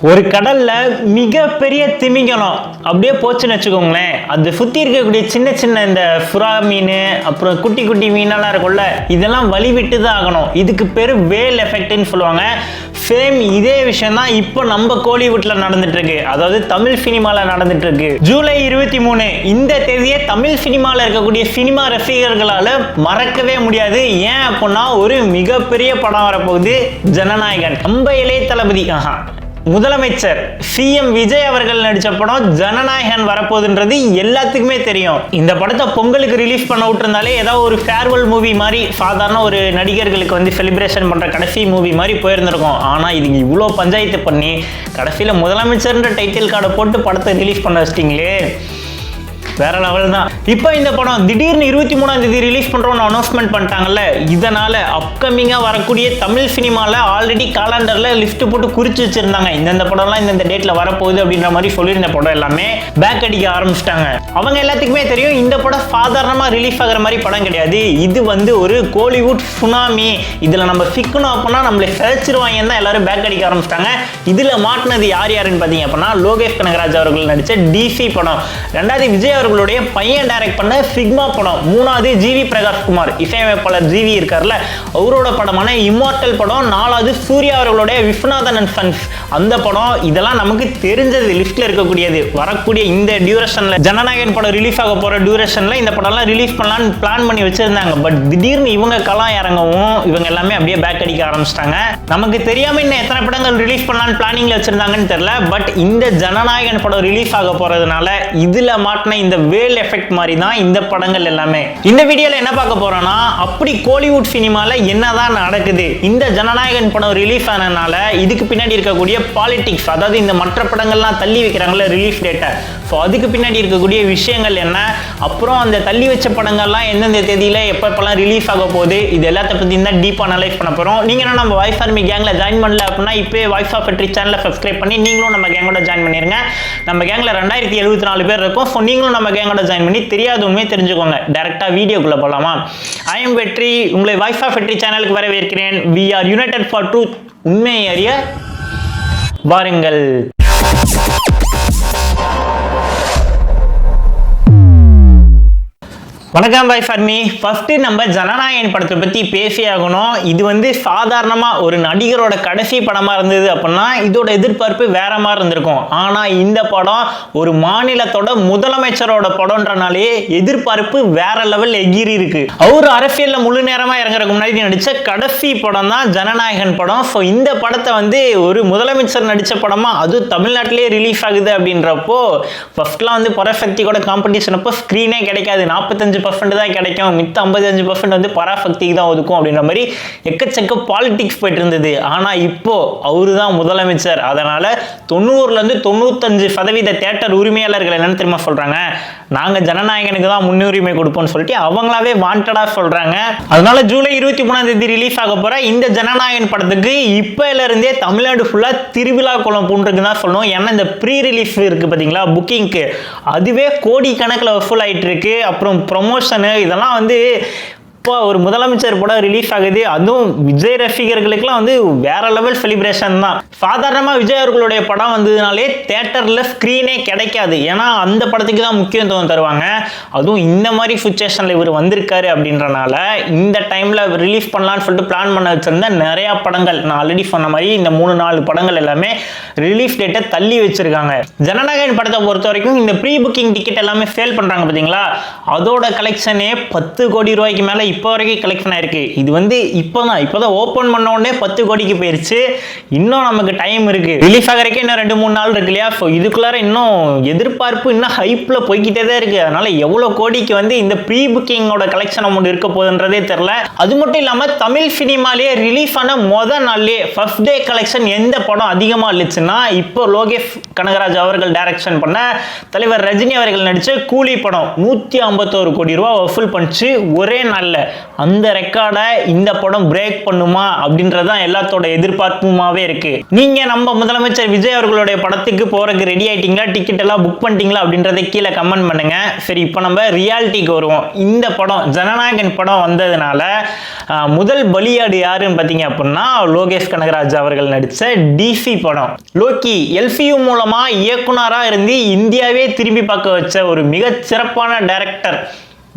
ஒரு கடல்ல மிகப்பெரிய திமிங்கலம் அப்படியே போச்சுன்னு வச்சுக்கோங்களேன். அது சுற்றி இருக்கக்கூடிய சின்ன சின்ன இந்த புறா மீன், அப்புறம் குட்டி குட்டி மீனெல்லாம் இருக்கும்ல, இதெல்லாம் வழி விட்டு தான் ஆகணும். இதுக்கு பேர் வேல் எஃபெக்ட்னு சொல்லுவாங்க. சேம் இதே விஷயம் தான் இப்போ நம்ம கோலிவுட்ல நடந்துட்டு இருக்கு, அதாவது தமிழ் சினிமால நடந்துட்டு இருக்கு. ஜூலை 23 இந்த தேதியை தமிழ் சினிமால இருக்கக்கூடிய சினிமா ரசிகர்களால மறக்கவே முடியாது. ஏன் அப்படின்னா ஒரு மிகப்பெரிய படம் வரப்போகுது, ஜனநாயகன். நம்ம இளைய தளபதி முதலமைச்சர் சிஎம் விஜய் அவர்கள் நடிச்ச படம் ஜனநாயகன் வரப்போகுதுன்றது எல்லாத்துக்குமே தெரியும். இந்த படத்தை பொங்கலுக்கு ரிலீஸ் பண்ண விட்டுருந்தாலே ஏதாவது ஒரு ஃபேர்வெல் மூவி மாதிரி, சாதாரண ஒரு நடிகர்களுக்கு வந்து செலிப்ரேஷன் பண்ற கடைசி மூவி மாதிரி போயிருந்திருக்கும். ஆனா இது இவ்வளோ பஞ்சாயத்து பண்ணி கடைசியில முதலமைச்சர்ன்ற டைட்டில் கார்டை போட்டு படத்தை ரிலீஸ் பண்ண வச்சிட்டீங்களே, வேற லெவல் தான். இப்போ இந்த படம் திடீர்னு 23ஆம் தேதி ரிலீஸ் பண்றோம்னு அனௌன்ஸ்மெண்ட் பண்ணிட்டாங்கல்ல, இதனால அப்கமிங்கா வரக்கூடிய தமிழ் சினிமால ஆல்ரெடி காலண்டர்ல லிஸ்ட் போட்டு குறிச்சு வச்சிருந்தாங்க. இந்த படம்லாம் இந்த டேட்ல வரப்போகுது அப்படின்ற மாதிரி சொல்லியிருந்த படம் எல்லாமே பேக் அடிக்க ஆரம்பிச்சிட்டாங்க. அவங்க எல்லாத்துக்குமே தெரியும் இந்த படம் சாதாரணமா ரிலீஸ் ஆகிற மாதிரி படம் கிடையாது. இது வந்து ஒரு கோலிவுட் சுனாமி, இதுல நம்ம சிக்கணும் அப்படின்னா நம்மளை செழிச்சிருவாங்கன்னு தான் எல்லாரும் பேக் அடிக்க ஆரம்பிச்சிட்டாங்க. இதுல மாட்டினது யாருன்னு பாத்தீங்க அப்படின்னா லோகேஷ் கனகராஜ் அவர்கள் நடிச்ச டிசி படம், ரெண்டாவது விஜய் அவர்களுடைய பையன் டைரக்ட் பண்ண சிக்மா படம், மூணாவது ஜிவி பிரகாஷ் குமார் இசையமைப்பாளர் ஜிவி இருக்கார்ல அவரோட படமான இம்மார்டல் படம், நாலாவது சூர்யா அவர்களுடைய விஸ்வநாதன் அண்ட் சன்ஸ் அந்த படம். இதெல்லாம் நமக்கு தெரிஞ்சது, லிஸ்ட்ல இருக்கக்கூடியது. வரக்கூடிய இந்த டியூரேஷன்ல ஜனநாயகன் படம் ரிலீஸ் ஆக போற டியூரேஷன்ல இந்த படம்லாம் ரிலீஸ் பண்ணலான்னு பிளான் பண்ணி வச்சிருந்தாங்க. பட் திடீர்னு இவங்க களம் இறங்கவும் இவங்க எல்லாமே அப்படியே பேக் அடிக்க ஆரம்பிச்சிட்டாங்க. நமக்கு தெரியாம இன்னும் எத்தனை படங்கள் ரிலீஸ் பண்ணலான்னு பிளானிங்ல வச்சிருந்தாங்கன்னு தெரியல. பட் இந்த ஜனநாயகன் படம் ரிலீஸ் ஆக போறதுனால இதுல மாட்டின இந்த வேல் எஃபெக்ட் மாதிரி தான் இந்த படங்கள் எல்லாமே. இந்த வீடியோல என்ன பார்க்க போறோம்னா, அப்படி கோலிவுட் சினிமால என்னதான் நடக்குது, இந்த ஜனநாயகன் படம் ரிலீஸ் ஆனனால இதுக்கு பின்னாடி இருக்கக்கூடிய பாலிடிக்ஸ், அதாவது இந்த மற்ற படங்கள்லாம் தள்ளி வைக்கிறாங்கல்ல ரிலீஸ் டேட்டை, ஸோ அதுக்கு பின்னாடி இருக்கக்கூடிய விஷயங்கள் என்ன, அப்புறம் அந்த தள்ளி வச்ச படங்கள்லாம் எந்தெந்த தேதியில எப்பப்பெல்லாம் ரிலீஸ் ஆக போகுது, இது எல்லாத்த பத்தி தான் டீப்பா அனலைஸ் பண்ண போறோம். நீங்க நம்ம வாய்ஸ் ஆர்மி கேங்ல ஜாயின் பண்ணல அப்படின்னா இப்போ வாய்ஸ் ஆஃப் வெற்றி சேனலை சப்ஸ்கிரைப் பண்ணி நீங்களும் நம்ம கேங்கோட ஜாயின் பண்ணிருங்க. நம்ம கேங்ல 2074 பேர் இருக்கும். ஸோ நீங்களும் நம்ம கேங்கோட ஜாயின் பண்ணி தெரியாத உண்மையை தெரிஞ்சுக்கோங்க. டைரக்டா வீடியோக்குள்ள போலாமா? ஐ எம் வெற்றி, உங்களை வாய்ஸ் ஆஃப் வெற்றி சேனலுக்கு வரவேற்கிறேன். We are united for truth, உண்மையை அறிய வாருங்கள். வணக்கம் பாய் ஃபர்மி. ஃபர்ஸ்ட் நம்ம ஜனநாயகன் படத்தை பத்தி பேசி ஆகணும். இது வந்து சாதாரணமா ஒரு நடிகரோட கடைசி படமா இருந்தது அப்படின்னா இதோட எதிர்பார்ப்பு வேற மாதிரி இருந்திருக்கும். ஆனா இந்த படம் ஒரு மாநிலத்தோட முதலமைச்சரோட படம்ன்றனாலே எதிர்பார்ப்பு வேற லெவல் எகிரி இருக்கு. அவர் அரசியல்ல முழு நேரமா இறங்குறதுக்கு முன்னாடி நடிச்ச கடைசி படம் தான் ஜனநாயகன் படம். ஸோ இந்த படத்தை வந்து ஒரு முதலமைச்சர் நடிச்ச படமா அது தமிழ்நாட்டிலேயே ரிலீஸ் ஆகுது அப்படின்றப்போ ஃபர்ஸ்ட்லாம் வந்து பராசக்தி கூட காம்படிஷன் அப்போ ஸ்கிரீனே கிடைக்காது, 45% தான் கிடைக்கும், மித்த 55% வந்து பராசக்திக்கு தான் ஒதுக்கும் அப்படின்ற மாதிரி எக்கச்சக்க பாலிடிக்ஸ் போயிட்டு இருந்தது. ஆனா இப்போ அவரு தான் முதலமைச்சர், அதனால 90% 95% தியேட்டர் உரிமையாளர்கள் என்ன தெரியுமா சொல்றாங்க, நாங்க ஜனநாயகனுக்கு தான் முன்னுரிமை கொடுப்போம்னு சொல்லிட்டு அவங்களாவே வாண்டடா சொல்றாங்க. அதனால ஜூலை 23ஆம் தேதி ரிலீஸ் ஆக போற இந்த ஜனநாயகன் படத்துக்கு இப்பல இருந்தே தமிழ்நாடு ஃபுல்லா திருவிழா குளம் பூண்டுருக்கு தான் சொல்லணும். ஏன்னா இந்த ப்ரீ ரிலீஸ் இருக்கு பாத்தீங்களா, புக்கிங்க்கு, அதுவே கோடி கணக்கில் வசூல் ஆயிட்டு இருக்கு. அப்புறம் ப்ரொமோஷனு இதெல்லாம் வந்து இப்போ ஒரு முதலமைச்சர் படம் ரிலீஸ் ஆகுது, அதுவும் விஜய் ரசிகர்களுக்குலாம் வந்து வேற லெவல் செலிப்ரேஷன் தான். சாதாரணமா விஜய் அவர்களுடைய படம் வந்ததுனாலே தியேட்டர்ல ஸ்கிரீனே கிடைக்காது, ஏன்னா அந்த படத்துக்கு தான் முக்கியத்துவம் தருவாங்க. அதுவும் இந்த மாதிரி சுச்சுவேஷன்ல இவர் வந்திருக்காரு அப்படின்றனால இந்த டைம்ல ரிலீஸ் பண்ணலான்னு சொல்லிட்டு பிளான் பண்ண வச்சிருந்த நிறைய படங்கள், நான் ஆல்ரெடி சொன்ன மாதிரி இந்த 3-4 படங்கள் எல்லாமே ரிலீஸ் டேட்டை தள்ளி வச்சிருக்காங்க. ஜனநாயகன் படத்தை பொறுத்த வரைக்கும் இந்த ப்ரீ புக்கிங் டிக்கெட் எல்லாமே சேல் பண்றாங்க பாத்தீங்களா, அதோட கலெக்ஷனே 10 கோடி ரூபாய்க்கு மேல இப்போ வரைக்கும் கலெக்ஷன் ஆயிருக்கு. இது வந்து இப்போதான் ஓபன் பண்ண உடனே 10 கோடிக்கு போயிருச்சு. இன்னும் நமக்கு டைம் இருக்கு, ரிலீஸ் ஆகிறதுக்கு இன்னும் 2-3 நாள் இருக்கு இல்லையா. ஸோ இதுக்குள்ளார இன்னும் எதிர்பார்ப்பு இன்னும் ஹைப்ல போய்கிட்டே தான் இருக்கு. அதனால எவ்வளவு கோடிக்கு வந்து இந்த ப்ரீ புக்கிங்கோட கலெக்ஷன் அமௌண்ட் இருக்க போகுதுன்றதே தெரியல. அது மட்டும் இல்லாம தமிழ் சினிமாலேயே ரிலீஸ் ஆன முதல் நாள்லயே ஃபர்ஸ்ட் டே கலெக்ஷன் எந்த படம் அதிகமா இருந்துச்சுன்னா இப்போ லோகேஷ் கனகராஜ் அவர்கள் டைரக்ஷன் பண்ண தலைவர் ரஜினி அவர்கள் நடிச்ச கூலி படம் 151 கோடி ரூபாய் வசூல் பண்ணிச்சு ஒரே நாள்ல. அந்த ரெக்கார்டை இந்த படம் பிரேக் பண்ணுமா அப்படின்றதான் எல்லாத்தோட எதிர்பார்ப்புமாவே இருக்கு. நீங்க நம்ம முதலமைச்சர் விஜய் அவர்களுடைய படத்துக்கு போறதுக்கு ரெடி ஆயிட்டீங்களா, டிக்கெட் எல்லாம் புக் பண்ணிட்டீங்களா அப்படின்றத கீழே கமெண்ட் பண்ணுங்க. சரி, இப்போ நம்ம ரியாலிட்டிக்கு வருவோம். இந்த படம் ஜனநாயகன் படம் வந்ததுனால முதல் பலியாடு யாருன்னு பார்த்தீங்க அப்படின்னா லோகேஷ் கனகராஜ் அவர்கள் நடித்த டிசி படம். லோக்கி எல்சியூ மூலமா இயக்குனரா இருந்து இந்தியாவே திரும்பி பார்க்க வச்ச ஒரு மிக சிறப்பான டைரக்டர்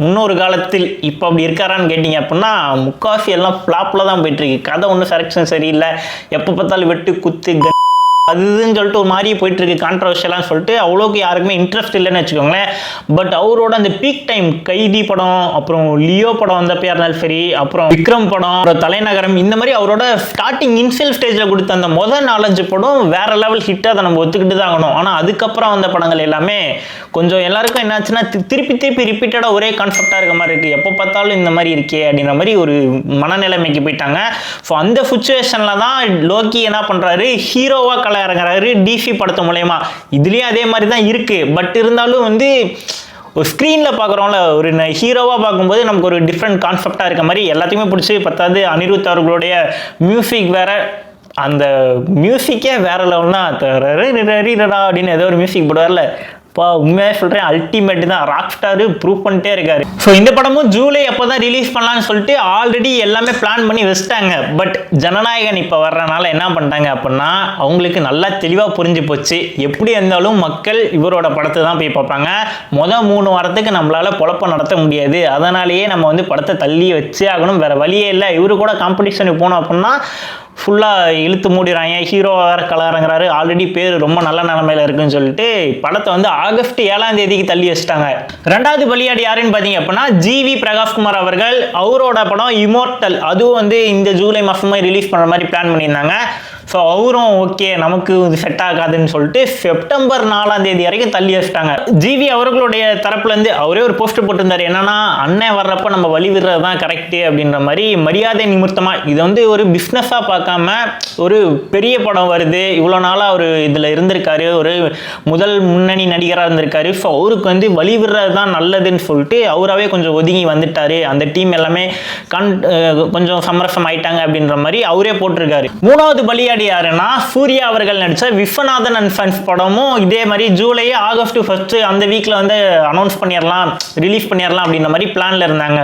முன்னொரு காலத்தில் இப்போ அப்படி இருக்காரான்னு கேட்டிங்க அப்படின்னா முக்காசி எல்லாம் ஃப்ளாப்பில் தான் போயிட்டுருக்கு. கதை ஒன்றும் செலக்ஷன் சரியில்லை, எப்போ பார்த்தாலும் வெட்டு குத்து அதுன்னு சொல்லிட்டு ஒரு மாதிரி போயிட்டு இருக்கு, கான்ட்ரவர்ஷியலான்னு சொல்லிட்டு அவ்வளோக்கு யாருக்குமே இன்ட்ரெஸ்ட் இல்லைன்னு வச்சுக்கோங்களேன். பட் அவரோட அந்த பீக் டைம் கைதி படம், அப்புறம் லியோ படம் வந்தப்போ இருந்தாலும் சரி, அப்புறம் விக்ரம் படம், அப்புறம் தலைநகரம், இந்த மாதிரி அவரோட ஸ்டார்டிங் இன்சியல் ஸ்டேஜில் கொடுத்த அந்த முதல் 4-5 படம் வேற லெவல் ஹிட்டாக அதை நம்ம ஒத்துக்கிட்டு தான் ஆகணும். ஆனால் அதுக்கப்புறம் வந்த படங்கள் எல்லாமே கொஞ்சம் எல்லாருக்கும் என்னாச்சுன்னா திருப்பி ரிப்பீட்டடாக ஒரே கான்செப்டாக இருக்க மாதிரி இருக்குது, எப்போ பார்த்தாலும் இந்த மாதிரி இருக்கே அப்படின்ற மாதிரி ஒரு மனநிலைமைக்கு போயிட்டாங்க. ஸோ அந்த சுச்சுவேஷனில் தான் லோக்கி என்ன பண்ணுறாரு, ஹீரோவாக இறங்குறாரு டிசி படத்து மூலமா. இதுலயும் அதே மாதிரி தான் இருக்கு. பட் இருந்தாலும் வந்து ஒரு ஸ்க்ரீனில் பார்க்குறோம்ல, ஒரு ஹீரோவாக பார்க்கும்போது நமக்கு ஒரு டிஃப்ரெண்ட் கான்செப்டாக இருக்க மாதிரி எல்லாத்தையுமே பிடிச்சி. பத்தாவது அனிருத் அவர்களுடைய மியூசிக் வேற, அந்த மியூசிக்கே வேற லெவல்னா அப்படின்னு ஏதோ ஒரு மியூசிக் போடுவார்ல, இப்போ உண்மையாக சொல்கிறேன், அல்டிமேட் தான். ராக் ஸ்டார் ப்ரூவ் பண்ணிட்டே இருக்காரு. ஸோ இந்த படமும் ஜூலை அப்போ தான் ரிலீஸ் பண்ணலான்னு சொல்லிட்டு ஆல்ரெடி எல்லாமே பிளான் பண்ணி வச்சுட்டாங்க. பட் ஜனநாயகன் இப்போ வர்றதுனால என்ன பண்ணிட்டாங்க அப்படின்னா அவங்களுக்கு நல்லா தெளிவாக புரிஞ்சு போச்சு, எப்படி இருந்தாலும் மக்கள் இவரோட படத்தை தான் போய் பார்ப்பாங்க. 3 வாரத்துக்கு நம்மளால் பொழப்ப நடத்த முடியாது, அதனாலேயே நம்ம வந்து படத்தை தள்ளி வச்சே ஆகணும், வேறு வழியே இல்லை. இவரு கூட காம்படிஷனுக்கு போனோம் அப்படின்னா ஃபுல்லாக இழுத்து மூடிறாங்க. ஹீரோ வேறு கலருங்கிறாரு, ஆல்ரெடி பேர் ரொம்ப நல்ல நிலைமையில இருக்குன்னு சொல்லிட்டு படத்தை வந்து ஆகஸ்ட் 7ஆம் தேதிக்கு தள்ளி வச்சுட்டாங்க. 2வது பலியாடு யாருன்னு பார்த்தீங்க அப்படின்னா ஜிவி பிரகாஷ்குமார் அவர்கள். அவரோட படம் இமோர்டல், அதுவும் வந்து இந்த ஜூலை மாதமே ரிலீஸ் பண்ணுற மாதிரி பிளான் பண்ணியிருந்தாங்க. ஸோ அவரும் ஓகே நமக்கு செட் ஆகாதுன்னு சொல்லிட்டு செப்டம்பர் 4ஆம் தேதி வரைக்கும் தள்ளி வச்சுட்டாங்க. ஜிவி அவர்களுடைய தரப்புலேருந்து அவரே ஒரு போஸ்டர் போட்டிருந்தார், என்னன்னா அண்ணன் வர்றப்ப நம்ம வழி விடுறது தான் கரெக்டு அப்படின்ற மாதிரி, மரியாதை நிமித்தமாக. இதை வந்து ஒரு பிஸ்னஸாக பார்க்காம ஒரு பெரிய படம் வருது, இவ்வளோ நாளாக அவர் இதில் இருந்திருக்காரு, ஒரு முதல் முன்னணி நடிகராக இருந்திருக்காரு. ஸோ அவருக்கு வந்து வழி விடுறது தான் நல்லதுன்னு சொல்லிட்டு அவராகவே கொஞ்சம் ஒதுங்கி வந்துட்டாரு. அந்த டீம் எல்லாமே கொஞ்சம் சமரசம் ஆயிட்டாங்க அப்படின்ற மாதிரி அவரே போட்டிருக்காரு. 3வது பலியாடு யாருன்னா சூர்யா அவர்கள் நடிச்ச விஸ்வநாதன் அண்ட் சன்ஸ் படமும் இதே மாதிரி ஜூலை ஆகஸ்ட் 1 அந்த வீக்ல வந்து அனௌன்ஸ் பண்ணிடலாம், ரிலீஸ் பண்ணிடலாம் அப்படின்ற மாதிரி பிளான்ல இருந்தாங்க.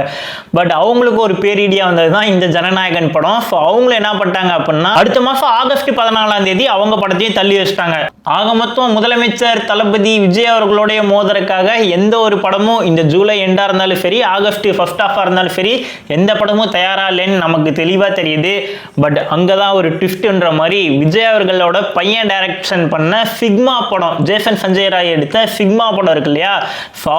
பட் அவங்களுக்கு ஒரு பேரிடியா வந்தது தான் இந்த ஜனநாயகன் படம். ஸோ அவங்களும் என்ன பண்ணிட்டாங்க அப்படின்னா அடுத்த மாதம் ஆகஸ்ட் 14ஆம் தேதி அவங்க படத்தையும் தள்ளி வச்சுட்டாங்க. ஆக மொத்தம் முதலமைச்சர் தளபதி விஜய் அவர்களுடைய மோதலுக்காக எந்த ஒரு படமும் இந்த ஜூலை எண்டா இருந்தாலும் சரி, ஆகஸ்ட் ஃபர்ஸ்ட் ஹாஃபா இருந்தாலும் சரி, எந்த படமும் தயாரா இல்லைன்னு நமக்கு தெளிவாக தெரியுது. பட் அங்கதான் ஒரு ட்விஸ்ட்ன்ற மாதிரி விஜய் அவர்களோட பையன் டைரக்ஷன் பண்ண சிக்மா படம், ஜேசன் சஞ்சய் ராய் எடுத்த சிக்மா படம் இருக்கு இல்லையா,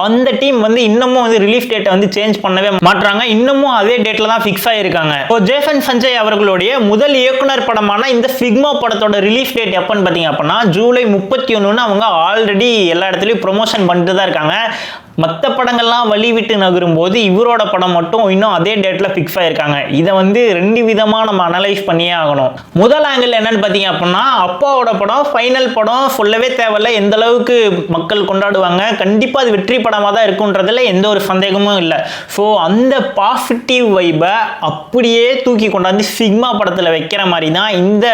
அந்த டீம் வந்து இன்னமும் வந்து ரிலீஸ் டேட்டை வந்து சேஞ்ச் பண்ணவே மாட்டாங்க, இன்னமும் அதே டேட்ல தான் ஃபிக்ஸ் ஆயிருக்காங்க. ஜேசன் சஞ்சய் அவர்களுடைய முதல் இயக்குனர் படமான இந்த சிக்மா படத்தோட ரிலீஸ் டேட் எப்பன்னு பார்த்தீங்க அப்படின்னா ஜூலை 31 அவங்க ஆல்ரெடி எல்லா இடத்துலையும் ப்ரொமோஷன் பண்ணிட்டு தான் இருக்காங்க. மற்ற படங்கள்லாம் வழி விட்டு நகரும் போது இவரோட படம் மட்டும் இன்னும் அதே டேட்ல ஃபிக்ஸ் ஆயிருக்காங்க. இதை வந்து 2 விதமாக நம்ம அனலைஸ் பண்ணியே ஆகணும். முதல் ஆங்கிள் என்னன்னு பார்த்தீங்க அப்படின்னா அப்பாவோட படம் ஃபைனல் படம், சொல்லவே தேவையில்லை எந்த அளவுக்கு மக்கள் கொண்டாடுவாங்க, கண்டிப்பாக அது வெற்றி படமாக தான் இருக்குன்றதுல எந்த ஒரு சந்தேகமும் இல்லை. ஸோ அந்த பாசிட்டிவ் வைபை அப்படியே தூக்கி கொண்டாந்து சிக்மா படத்தில் வைக்கிற மாதிரி தான் இந்த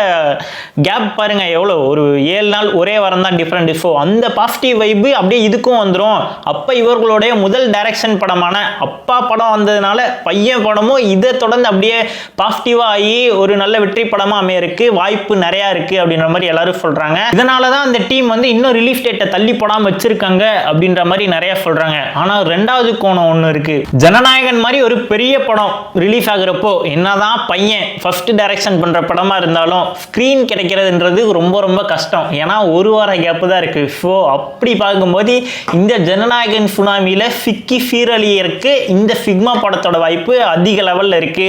கேப் பாருங்க, எவ்வளோ ஒரு 7 நாள் ஒரே வாரம் தான் டிஃப்ரெண்ட். ஸோ அந்த பாசிட்டிவ் வைப்பு அப்படியே இதுக்கும் வந்துடும். அப்போ இவர்களுடைய முதல் டைரக்ஷன் படமான அப்பா படம் வந்ததுனால பையன் படமும் இதை தொடர்ந்து அப்படியே பாசிட்டிவா ஆகி ஒரு நல்ல வெற்றி படமா அமையறதுக்கு வாய்ப்பு நிறைய இருக்கு அப்படின்ற மாதிரி எல்லாரும் சொல்றாங்க. இதனாலதான் அந்த டீம் வந்து இன்னும் ரிலீஸ் டேட்டை தள்ளி போடாம வச்சிருக்காங்க அப்படின்ற மாதிரி நிறைய சொல்றாங்க. ஆனா 2வது கோணம் ஒண்ணு இருக்கு. ஜனநாயகன் மாதிரி ஒரு பெரிய படம் ரிலீஸ் ஆகுறப்போ என்னதான் பையன் ஃபர்ஸ்ட் டைரக்ஷன் பண்ற படமா இருந்தாலும் ஸ்கிரீன் கிடைக்கிறதுன்றது ரொம்ப ரொம்ப கஷ்டம். ஏன்னா ஒரு வார கேப் தான் இருக்கு. ஸோ அப்படி பார்க்கும்போது இந்த ஜனநாயகன் சுனாமியில சிக்கி சீரழியருக்கு இந்த சிக்மா படத்தோட வாய்ப்பு அதிக லெவல்ல இருக்கு.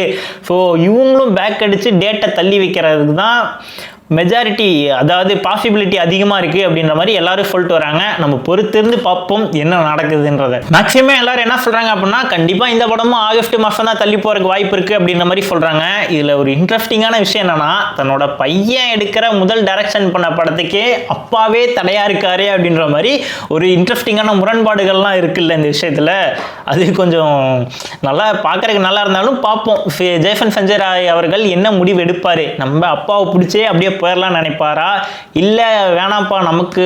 ஸோ இவங்களும் பேக் அடிச்சு டேட்டை தள்ளி வைக்கிறதுக்கு தான் மெஜாரிட்டி அதாவது பாசிபிலிட்டி அதிகமாக இருக்குது அப்படின்ற மாதிரி எல்லாரும் சொல்லிட்டு வராங்க. நம்ம பொறுத்திருந்து பார்ப்போம் என்ன நடக்குதுன்றதை. மேக்ஸிமம் எல்லாரும் என்ன சொல்கிறாங்க அப்படின்னா, கண்டிப்பாக இந்த படமும் ஆகஸ்ட் மாதம் தான் தள்ளி போகிறதுக்கு வாய்ப்பு இருக்குது அப்படின்ற மாதிரி சொல்கிறாங்க. இதில் ஒரு இன்ட்ரெஸ்டிங்கான விஷயம் என்னன்னா, தன்னோட பையன் எடுக்கிற முதல் டைரக்ஷன் பண்ண படத்துக்கே அப்பாவே தடையாக இருக்காரு அப்படின்ற மாதிரி ஒரு இன்ட்ரெஸ்டிங்கான முரண்பாடுகள்லாம் இருக்குல்ல இந்த விஷயத்தில். அது கொஞ்சம் நல்லா பார்க்குறதுக்கு நல்லா இருந்தாலும் பார்ப்போம். ஜெய்ஃபன் சஞ்சய் ராய் அவர்கள் என்ன முடிவு எடுப்பார். நம்ம அப்பாவை பிடிச்சே அப்படியே போயிடலாம் நினைப்பாரா, இல்லை வேணாம்ப்பா நமக்கு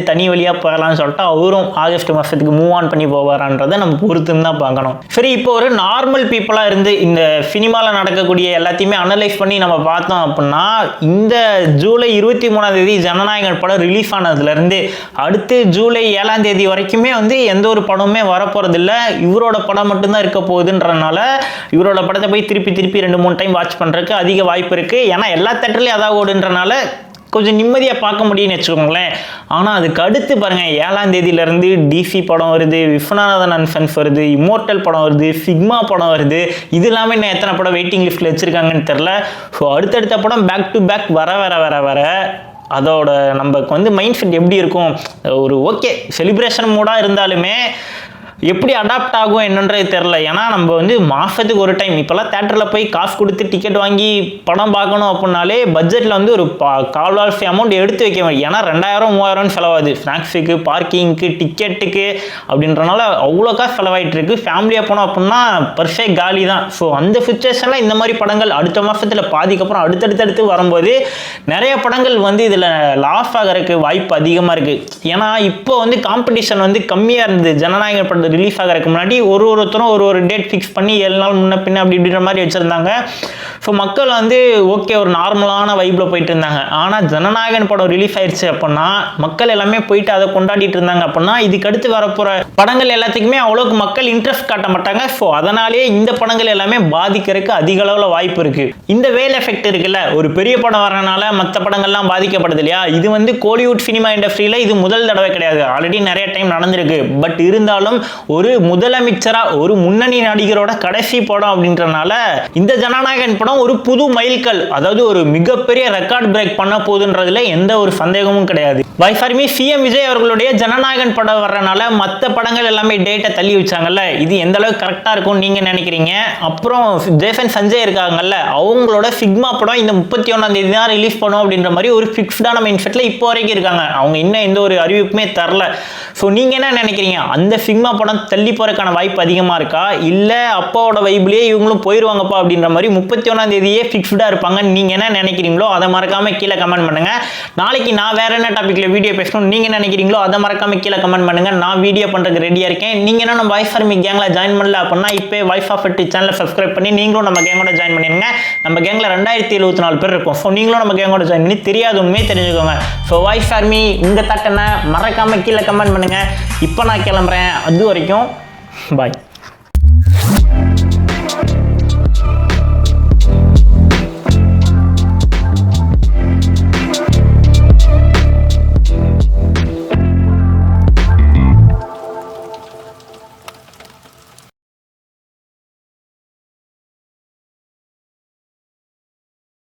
தனி வழியாக போயிடலாம்னு சொல்லிட்டு அவரும் ஆகஸ்ட் மாதத்துக்கு மூவ் ஆன் பண்ணி போவாரான்றதை நம்ம பொறுத்துன்னு தான் பார்க்கணும். சரி, இப்போ ஒரு நார்மல் பீப்புளாக இருந்து இந்த சினிமாவில் நடக்கக்கூடிய எல்லாத்தையுமே அனலைஸ் பண்ணி நம்ம பார்த்தோம் அப்படின்னா, இந்த ஜூலை 23 ஜனநாயகன் படம் ரிலீஸ் ஆனதுலேருந்து அடுத்து ஜூலை 7 வரைக்குமே எந்த ஒரு படமுமே வரப்போகிறதில்ல. இவரோட படம் மட்டும்தான் இருக்க போகுதுன்றனால இவரோட படத்தை போய் திருப்பி 2-3 டைம் வாட்ச் பண்ணுறதுக்கு அதிக வாய்ப்பு இருக்குது. ஏன்னா எல்லா தேட்டர்லையும் அதாவது ஓடுன்றனால கொஞ்சம் நிம்மதியாக பார்க்க முடியும்னு வச்சுக்கோங்களேன். ஆனால் அதுக்கு அடுத்து பாருங்கள், 7 டிசி படம் வருது, விஸ்வநாதன் அண்ட் சன்ஸ் வருது, இம்மோர்டல் படம் வருது, சிக்மா படம் வருது. இது இல்லாமல் இன்னும் எத்தனை படம் வெயிட்டிங் லிஸ்ட்டில் வச்சுருக்காங்கன்னு தெரில. ஸோ அடுத்தடுத்த படம் பேக் டு பேக் வர அதோட நமக்கு மைண்ட் செட் எப்படி இருக்கும், ஒரு ஓகே செலிப்ரேஷன் மூடாக இருந்தாலுமே எப்படி அடாப்ட் ஆகும் என்னன்றது தெரில. ஏன்னா நம்ம மாதத்துக்கு ஒரு டைம் இப்போல்லாம் தேட்டரில் போய் காசு கொடுத்து டிக்கெட் வாங்கி படம் பார்க்கணும் அப்படின்னாலே பட்ஜெட்டில் ஒரு கால்வாசி அமௌண்ட் எடுத்து வைக்க முடியும். ஏன்னா 2000-3000 செலவாகுது ஸ்நாக்ஸுக்கு, பார்க்கிங்க்கு, டிக்கெட்டுக்கு அப்படின்றனால அவ்வளோ காசு செலவாயிட்டு இருக்கு. ஃபேமிலியாக போனோம் அப்படின்னா பர்ஃபெக்ட் காலி தான். ஸோ அந்த சுச்சுவேஷனில் இந்த மாதிரி படங்கள் அடுத்த மாதத்தில் பாதிக்கப்புறம் அடுத்தடுத்து வரும்போது நிறைய படங்கள் இதில் லாஸ் ஆகிறதுக்கு வாய்ப்பு அதிகமாக இருக்குது. ஏன்னா இப்போ காம்படிஷன் கம்மியாக இருந்தது. ஜனநாயகன் படம் ரிலீஸ் ஆகிறதுக்கு முன்னாடி ஒருத்தரும் ஒரு டேட் ஃபிக்ஸ் பண்ணி 7 நாள் முன்ன பின்ன அப்படின்ற மாதிரி வச்சுருந்தாங்க. ஸோ மக்கள் ஓகே ஒரு நார்மலான வைப்பில் போயிட்டு இருந்தாங்க. ஆனால் ஜனநாயகன் படம் ரிலீஸ் ஆயிடுச்சு அப்படின்னா மக்கள் எல்லாமே போயிட்டு அதை கொண்டாடிட்டு இருந்தாங்க. அப்படின்னா இதுக்கு அடுத்து வரப்போகிற படங்கள் எல்லாத்துக்குமே அவ்வளோக்கு மக்கள் இன்ட்ரெஸ்ட் காட்ட மாட்டாங்க. ஸோ அதனாலேயே இந்த படங்கள் எல்லாமே பாதிக்கிறதுக்கு அதிக அளவில் வாய்ப்பு இருக்குது. இந்த வேல் எஃபெக்ட் இருக்குல்ல, ஒரு பெரிய படம் வரனால மற்ற படங்கள்லாம் பாதிக்கப்படுது இல்லையா. இது கோலிவுட் சினிமா இண்டஸ்ட்ரியில் இது முதல் தடவை கிடையாது, ஆல்ரெடி நிறைய டைம் நடந்திருக்கு. பட் இருந்தாலும் ஒரு முதலமைச்சரா ஒரு முன்னணி நடிகரோட கடைசி படம் அப்படின்றனால இந்த ஜனநாயகன் படம் ஒரு புது மைல்கல், அதாவது ஒரு மிகப்பெரிய ரெக்கார்ட் பிரேக் பண்ண போகுதுன்றதுல எந்த ஒரு சந்தேகமும் கிடையாது. வைஃபார்மி சிஎம் விஜய் அவர்களுடைய ஜனநாயகன் படம் வர்றனால மற்ற படங்கள் எல்லாமே டேட்டை தள்ளி வச்சாங்கல்ல, இது எந்த அளவுக்கு கரெக்டாக இருக்கும்னு நீங்க நினைக்கிறீங்க? அப்புறம் ஜெய்ஃபன் சஞ்சய் இருக்காங்கல்ல, அவங்களோட சிக்மா படம் இந்த 31 தான் ரிலீஸ் பண்ணும் அப்படின்ற மாதிரி ஒரு ஃபிக்ஸ்டான மைண்ட் செட்ல இப்போ வரைக்கும் இருக்காங்க. அவங்க இன்னும் எந்த ஒரு அறிவிப்புமே தரல. ஸோ நீங்க என்ன நினைக்கிறீங்க? அந்த சிக்மா படம் தள்ளி போறதுக்கான வாய்ப்பு அதிகமா இருக்கா, இல்ல அப்பாவோட வைப்லயே இவங்களும் போயிருவாங்கப்பா அப்படின்ற மாதிரி 31 ஃபிக்ஸ்டா இருப்பாங்க? நீங்க என்ன நினைக்கிறீங்களோ அதை மறக்காம கீழே கமெண்ட் பண்ணுங்க. நாளைக்கு நான் வேற என்ன டாபிக்ல வீடியோ பேசணும் நீங்க நினைக்கிறீங்களோ அதை மறக்காம கீழே கமெண்ட் பண்ணுங்க. நான் வீடியோ பண்றதுக்கு ரெடியா இருக்கேன். நீங்க என்ன நம்ம வைஃப் ஆர்மி கேங்ல ஜாயின் பண்ணல அப்படின்னா இப்போ வைஃப் ஆஃப் இட் சேனலை சப்ஸ்கிரைப் பண்ணி நீங்களும் நம்ம கேங்கோட ஜாயின் பண்ணிருங்க. நம்ம கேங்ல 2074 பேர் இருக்கும். ஸோ நீங்களும் நம்ம கேங்கோட ஜாயின் பண்ணி தெரியாத உண்மையை தெரிஞ்சுக்கோங்க. ஸோ வைஃப் ஆர்மி உங்க தட்டனை மறக்காம கீழே கமெண்ட் பண்ணுங்க. இப்போ நான் கிளம்புறேன். அது வரைக்கும் பாய்.